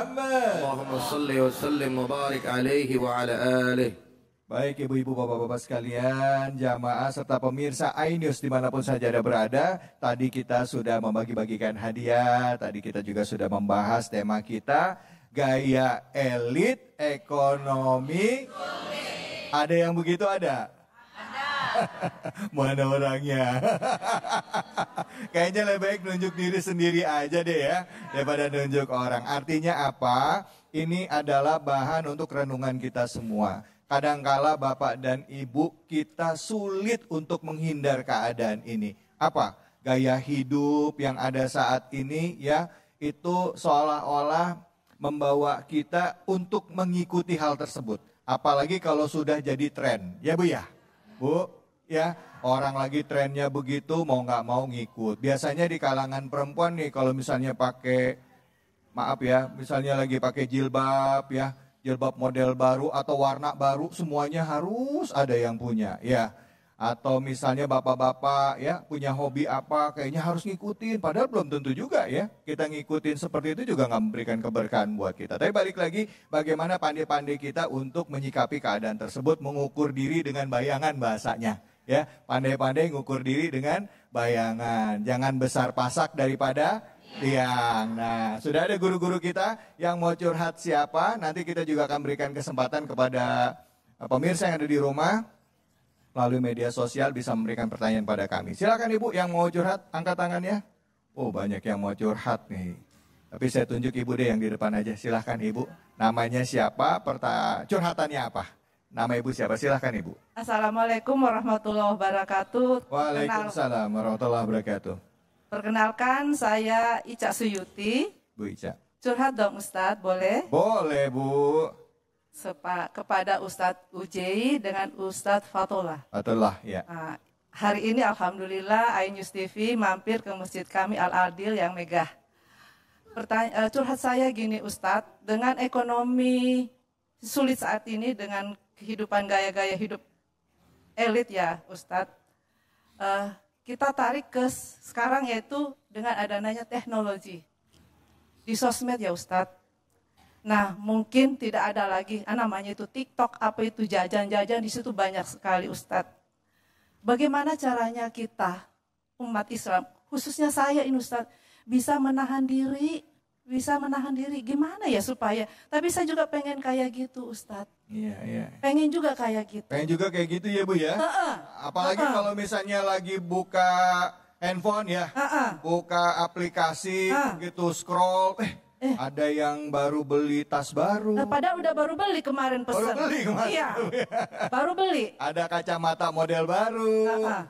Muhammad. Allahumma salli wa sallim wa barik alaihi wa ala alihi. Baik ibu-ibu, bapak-bapak sekalian, jamaah serta pemirsa iNews dimanapun saja Anda berada. Tadi kita sudah membagi-bagikan hadiah, tadi kita juga sudah membahas tema kita, gaya elit ekonomi. Ada yang begitu ada? Mana orangnya? Kayaknya lebih baik nunjuk diri sendiri aja deh ya, daripada nunjuk orang. Artinya apa? Ini adalah bahan untuk renungan kita semua. Kadangkala Bapak dan Ibu kita sulit untuk menghindar keadaan ini. Apa? Gaya hidup yang ada saat ini ya, itu seolah-olah membawa kita untuk mengikuti hal tersebut. Apalagi kalau sudah jadi tren. Ya Bu ya? Bu, ya, orang lagi trennya begitu mau nggak mau ngikut. Biasanya di kalangan perempuan nih kalau misalnya pakai, maaf ya, misalnya lagi pakai jilbab ya, jilbab model baru atau warna baru, semuanya harus ada yang punya ya. Atau misalnya bapak-bapak ya punya hobi apa, kayaknya harus ngikutin. Padahal belum tentu juga ya, kita ngikutin seperti itu juga nggak memberikan keberkahan buat kita. Tapi balik lagi, bagaimana pandai-pandai kita untuk menyikapi keadaan tersebut, mengukur diri dengan bayangan bahasanya. Ya, pandai-pandai ngukur diri dengan bayangan. Jangan besar pasak daripada tiang. Nah, sudah ada guru-guru kita yang mau curhat siapa. Nanti kita juga akan berikan kesempatan kepada pemirsa yang ada di rumah melalui media sosial bisa memberikan pertanyaan pada kami. Silakan Ibu yang mau curhat, angkat tangannya. Oh, banyak yang mau curhat nih. Tapi saya tunjuk Ibu deh yang di depan aja. Silakan Ibu. Namanya siapa? Curhatannya apa? Nama Ibu siapa? Silakan Ibu. Assalamualaikum warahmatullahi wabarakatuh. Waalaikumsalam warahmatullahi wabarakatuh. Perkenalkan, saya Ica Suyuti. Bu Ica. Curhat dong Ustadz, boleh? Boleh Bu. Kepada Ustadz Ujei dengan Ustadz Fatullah. Fatullah, ya. Nah, hari ini Alhamdulillah iNews TV mampir ke masjid kami Al-Adil yang megah. Curhat saya gini Ustadz, dengan ekonomi sulit saat ini, dengan kehidupan gaya-gaya hidup elit ya Ustadz, kita tarik ke sekarang yaitu dengan adanya teknologi di sosmed ya Ustadz. Nah mungkin tidak ada lagi namanya itu TikTok, apa itu jajan-jajan, di situ banyak sekali Ustadz. Bagaimana caranya kita umat Islam, khususnya saya ini Ustadz, bisa menahan diri, gimana ya supaya, tapi saya juga pengen kayak gitu Ustadz. Iya. Pengen juga kayak gitu. Pengen juga kayak gitu ya Bu ya. Apalagi kalau misalnya lagi buka handphone ya, buka aplikasi, gitu scroll, ada yang baru beli tas baru. Padahal udah baru beli kemarin pesan. Baru beli kemarin. Iya, baru beli. Ada kacamata model baru,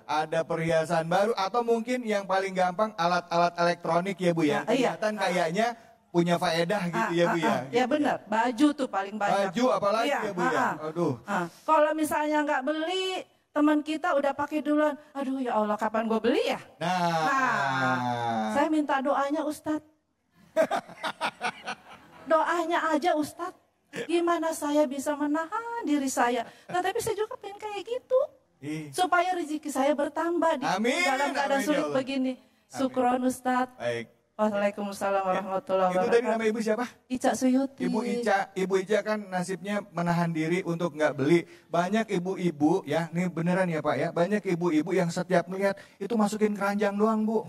ada perhiasan baru, atau mungkin yang paling gampang alat-alat elektronik ya Bu ya. Kelihatan kayaknya punya faedah gitu ya Bu ya. Ya benar, baju tuh paling banyak. Baju apalagi ya Bu ya. Aduh. Kalau misalnya nggak beli, teman kita udah pakai duluan. Aduh ya Allah, kapan gue beli ya? Nah, saya minta doanya Ustadz. Doanya aja Ustadz. Gimana saya bisa menahan diri saya? Nah, tapi saya juga pengen kayak gitu. Supaya rezeki saya bertambah di dalam keadaan sulit begini. Syukron Ustadz. Baik. Waalaikumsalam warahmatullahi wabarakatuh. Itu tadi nama Ibu siapa? Ica Suyuti. Ibu Ica kan nasibnya menahan diri untuk nggak beli. Banyak ibu-ibu ya, nih beneran ya Pak ya, banyak ibu-ibu yang setiap melihat itu masukin keranjang doang Bu.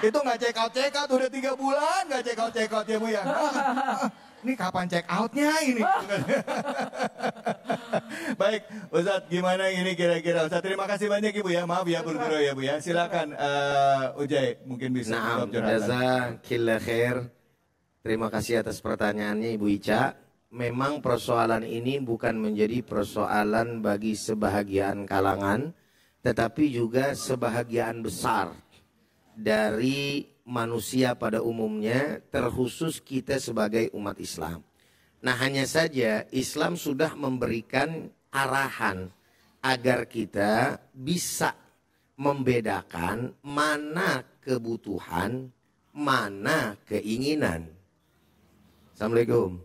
Itu nggak check out, udah 3 bulan nggak check out ya Bu ya. Ini kapan check outnya ini? Baik, Ustadz gimana ini kira-kira? Ustadz terima kasih banyak Ibu ya, maaf ya buru-buru ya Bu ya. Silakan Ujai mungkin bisa jawab jazakillah khair. Terima kasih atas pertanyaannya Ibu Ica. Memang persoalan ini bukan menjadi persoalan bagi sebahagian kalangan, tetapi juga sebahagian besar dari manusia pada umumnya, terkhusus kita sebagai umat Islam. Nah hanya saja Islam sudah memberikan arahan agar kita bisa membedakan mana kebutuhan, mana keinginan. Assalamualaikum.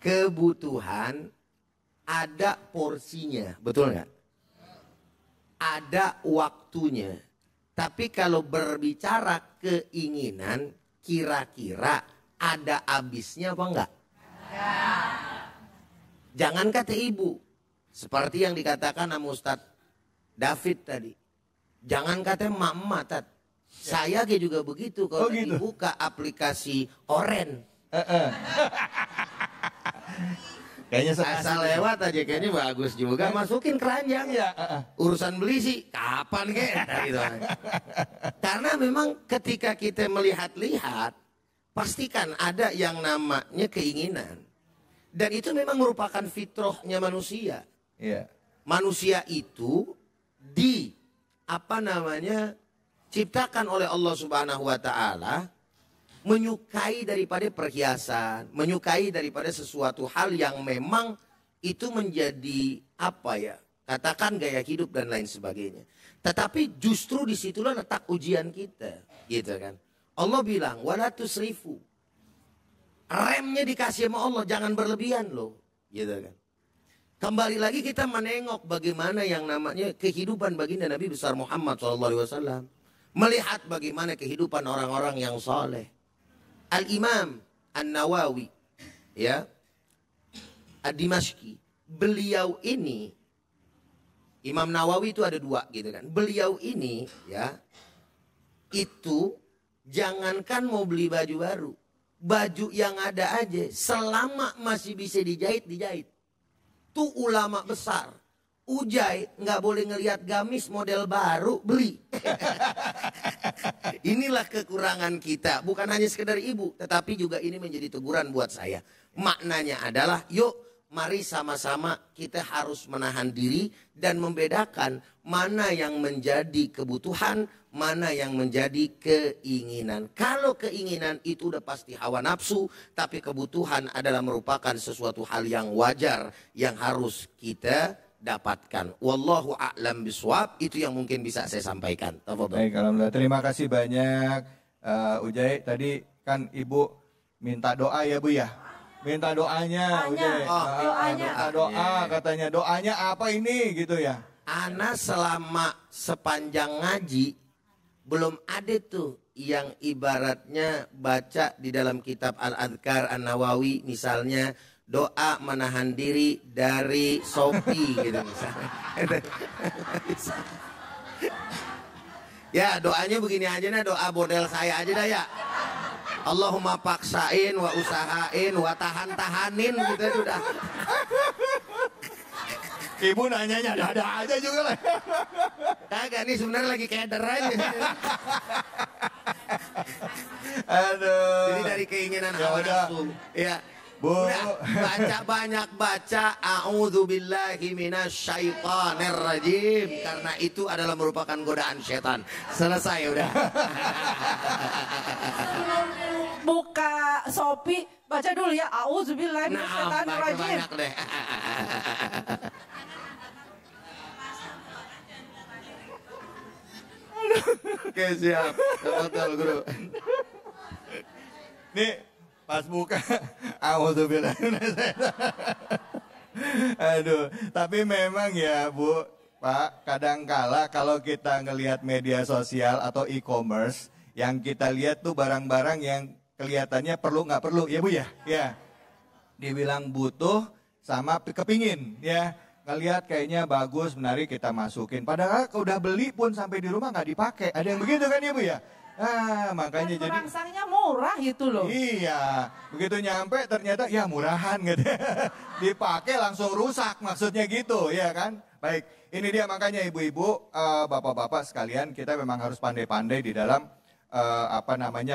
Kebutuhan ada porsinya, betul nggak? Ada waktunya. Tapi kalau berbicara keinginan, kira-kira ada habisnya apa enggak? Jangan kata ibu, seperti yang dikatakan sama Ustadz David tadi. Jangan kata emak-emak, Tat. Saya juga begitu kalau gitu? dibuka aplikasi Oren. Kayaknya Asal lewat aja kayaknya bagus juga, masukin keranjang ya. Urusan beli sih kapan gitu. Karena memang ketika kita melihat-lihat, pastikan ada yang namanya keinginan. Dan itu memang merupakan fitrahnya manusia. Iya. Manusia itu ciptakan oleh Allah Subhanahu wa taala menyukai daripada perhiasan, menyukai daripada sesuatu hal yang memang itu menjadi katakan gaya hidup dan lain sebagainya. Tetapi justru disitulah letak ujian kita, gitu kan. Allah bilang wala tusrifu. Remnya dikasih sama Allah, jangan berlebihan loh, gitu kan. Kembali lagi kita menengok bagaimana yang namanya kehidupan baginda Nabi besar Muhammad SAW. Melihat bagaimana kehidupan orang-orang yang saleh. Al-Imam An-Nawawi, ya, Ad-Dimashqi. Beliau ini, Imam Nawawi itu ada dua gitu kan. Beliau ini, ya, itu jangankan mau beli baju baru. Baju yang ada aja, selama masih bisa dijahit, dijahit. Tuh ulama besar. Ujai nggak boleh ngelihat gamis model baru, beli. Inilah kekurangan kita. Bukan hanya sekedar ibu, tetapi juga ini menjadi teguran buat saya. Maknanya adalah, yuk mari sama-sama kita harus menahan diri dan membedakan mana yang menjadi kebutuhan, mana yang menjadi keinginan. Kalau keinginan itu udah pasti hawa nafsu, tapi kebutuhan adalah merupakan sesuatu hal yang wajar yang harus kita dapatkan. Wallahu a'lam bishawab. Itu yang mungkin bisa saya sampaikan. Baik, alhamdulillah. Terima kasih banyak Ujai. Tadi kan Ibu minta doa ya Bu ya. Minta doanya Ujai. Doanya. Doa katanya. Doanya apa ini gitu ya. Ana selama sepanjang ngaji belum ada tuh yang ibaratnya baca di dalam kitab Al-Adhkar An-Nawawi misalnya doa menahan diri dari Shopee gitu misalnya. Ya doanya begini aja nah, doa model saya aja dah ya. Allahumma paksain wa usahain wa tahan-tahanin gitu udah. Ibu nanyanya ada aja juga lah. Kagak nih sebenarnya lagi keder aja. Aduh. Jadi dari keinginan Ya hawa udah. nafsu. Ya. Bu. Udah, baca banyak baca a'udzubillahi minasyaitonir rajim karena itu adalah merupakan godaan setan. Selesai udah. Buka Shopee, baca dulu ya. Auzubillahi Nah, minasyaitonir baca rajim. banyak deh. Oke siap. Betul guru. Nih pas buka auzubillah. Aduh, tapi memang ya Bu, Pak, kadangkala kalau kita ngelihat media sosial atau e-commerce, yang kita lihat tuh barang-barang yang kelihatannya perlu nggak perlu, ya Bu ya? Ya, dibilang butuh sama kepingin, ya. Ngelihat kayaknya bagus, menarik kita masukin. Padahal kalau udah beli pun sampai di rumah nggak dipakai. Ada yang begitu kan ya Bu ya? Makanya jadi Merangsangnya murah gitu loh. iya, begitu nyampe ternyata ya murahan gitu. Dipakai langsung rusak maksudnya gitu ya kan. Baik, ini dia makanya ibu-ibu, bapak-bapak sekalian kita memang harus pandai-pandai di dalam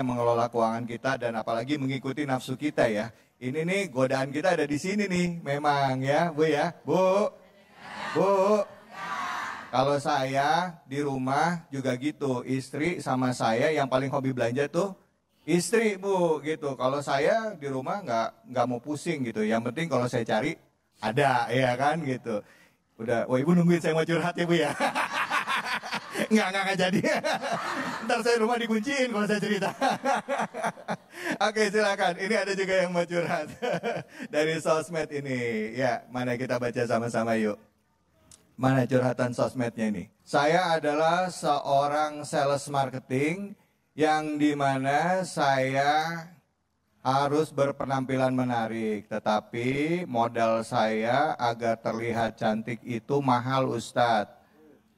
mengelola keuangan kita dan apalagi mengikuti nafsu kita ya. Ini nih godaan kita ada di sini nih memang ya Bu ya. Bu. Kalau saya di rumah juga gitu, istri sama saya yang paling hobi belanja tuh istri Bu gitu. Kalau saya di rumah nggak mau pusing gitu. Yang penting kalau saya cari ada ya kan gitu. Udah, wah Ibu nungguin saya mau curhat ya Bu ya. Nggak jadi. Ntar saya rumah dikunciin kalau saya cerita. Oke silakan, ini ada juga yang mau curhat dari sosmed ini. Ya, mana kita baca sama-sama yuk. Mana curhatan sosmednya ini? Saya adalah seorang sales marketing yang dimana saya harus berpenampilan menarik, tetapi modal saya agar terlihat cantik itu mahal Ustadz.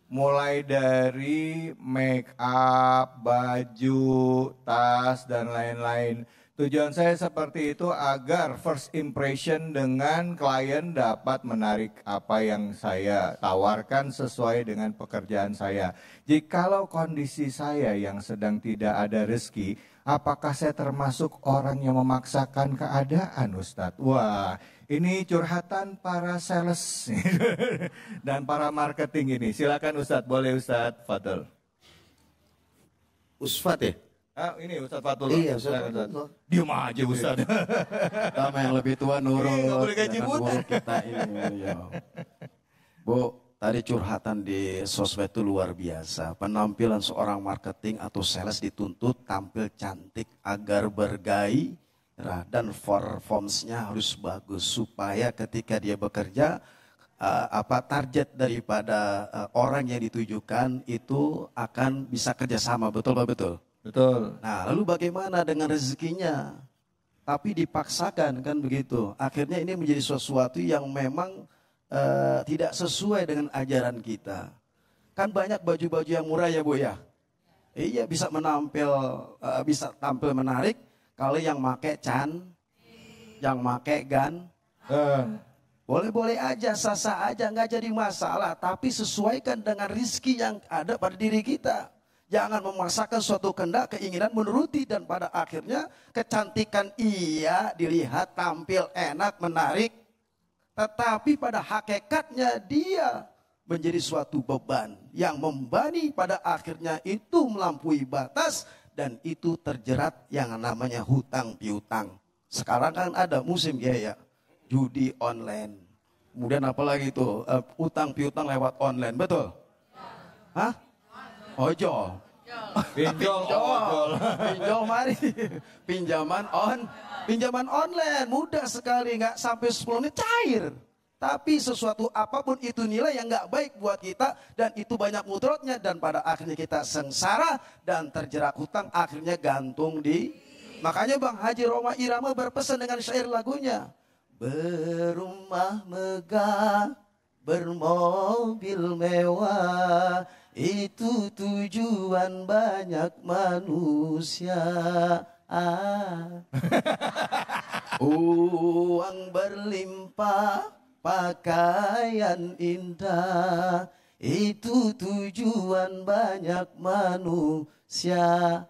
Mulai dari make up, baju, tas, dan lain-lain. Tujuan saya seperti itu agar first impression dengan klien dapat menarik apa yang saya tawarkan sesuai dengan pekerjaan saya. Jikalau kondisi saya yang sedang tidak ada rezeki, apakah saya termasuk orang yang memaksakan keadaan Ustadz? Wah, ini curhatan para sales dan para marketing ini. Silakan Ustadz, boleh Ustadz, Fadl. Usfat ya? Ah, ini Ustadz Fatullah. Iya, Ustadz Fatullah. Diam aja Ustadz. Sama yang lebih tua nurut. Nggak boleh gaji jangan buta. buruk kita ini. Ya. Bu, tadi curhatan di sosmed itu luar biasa. Penampilan seorang marketing atau sales dituntut tampil cantik agar bergairah dan performance-nya harus bagus supaya ketika dia bekerja target daripada orang yang ditujukan itu akan bisa kerjasama, betul Pak? Betul. Betul. Nah, lalu bagaimana dengan rezekinya? Tapi dipaksakan kan begitu. Akhirnya ini menjadi sesuatu yang memang tidak sesuai dengan ajaran kita. Kan banyak baju-baju yang murah ya Bu ya. Iya bisa bisa tampil menarik. Kalau yang make yang make boleh-boleh aja, sah-sah aja, nggak jadi masalah. Tapi sesuaikan dengan rizki yang ada pada diri kita. Jangan memaksakan suatu kehendak, keinginan menuruti dan pada akhirnya kecantikan iya dilihat tampil enak, menarik. Tetapi pada hakikatnya dia menjadi suatu beban yang membani pada akhirnya itu melampaui batas dan itu terjerat yang namanya hutang piutang. Sekarang kan ada musim biaya, judi online. Kemudian apalagi itu utang piutang lewat online, betul? Hah? Ojol. Pinjol. Pinjol mari. Pinjaman online mudah sekali, nggak sampai 10 menit cair. Tapi sesuatu apapun itu nilai yang nggak baik buat kita dan itu banyak mudaratnya dan pada akhirnya kita sengsara dan terjerat hutang akhirnya gantung di. Makanya Bang Haji Roma Irama berpesan dengan syair lagunya. Berumah megah, bermobil mewah, itu tujuan banyak manusia. Uang berlimpah, pakaian indah, itu tujuan banyak manusia.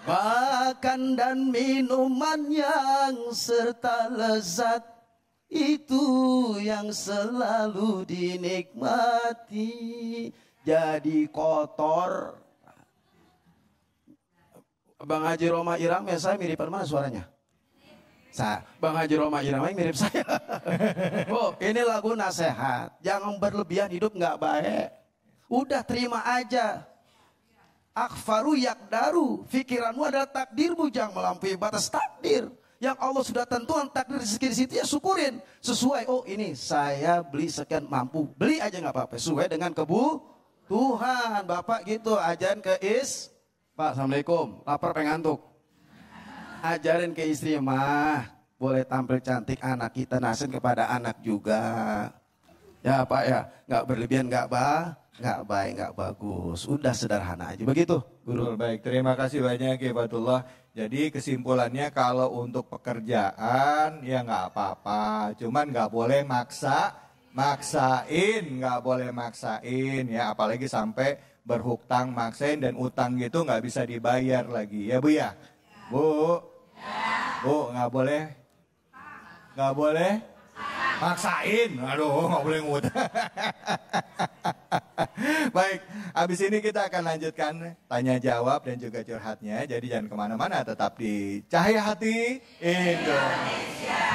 Makan dan minuman yang serta lezat, itu yang selalu dinikmati. Jadi kotor. Bang Haji Roma Irama, saya mirip mana suaranya? Bang Haji Roma Irama mirip saya. Oh, ini lagu nasihat. Jangan berlebihan, hidup nggak baik. Udah terima aja. Akfaru yakdaru, pikiranmu adalah takdirmu, jangan melampaui batas takdir. Yang Allah sudah tentukan takdir rezeki di situ ya syukurin. Sesuai, oh ini saya beli sekian mampu. Beli aja nggak apa-apa, sesuai dengan kebutuhan. Bapak gitu, ajarin ke Pak, Assalamualaikum, lapar pengantuk. Ajarin ke istri, mah boleh tampil cantik anak kita, nasin kepada anak juga. Ya Pak ya, nggak berlebihan, nggak baik, nggak bagus. Udah sederhana aja, begitu Guru. Baik, terima kasih banyak ya Fatullah. Jadi kesimpulannya kalau untuk pekerjaan ya nggak apa-apa, cuman nggak boleh maksain, nggak boleh maksain ya, apalagi sampai berhutang maksain dan utang gitu nggak bisa dibayar lagi ya Bu ya. Bu, nggak boleh maksain, aduh nggak boleh ngutang. Baik, habis ini kita akan lanjutkan tanya jawab dan juga curhatnya. Jadi jangan kemana-mana, tetap di Cahaya Hati Indonesia.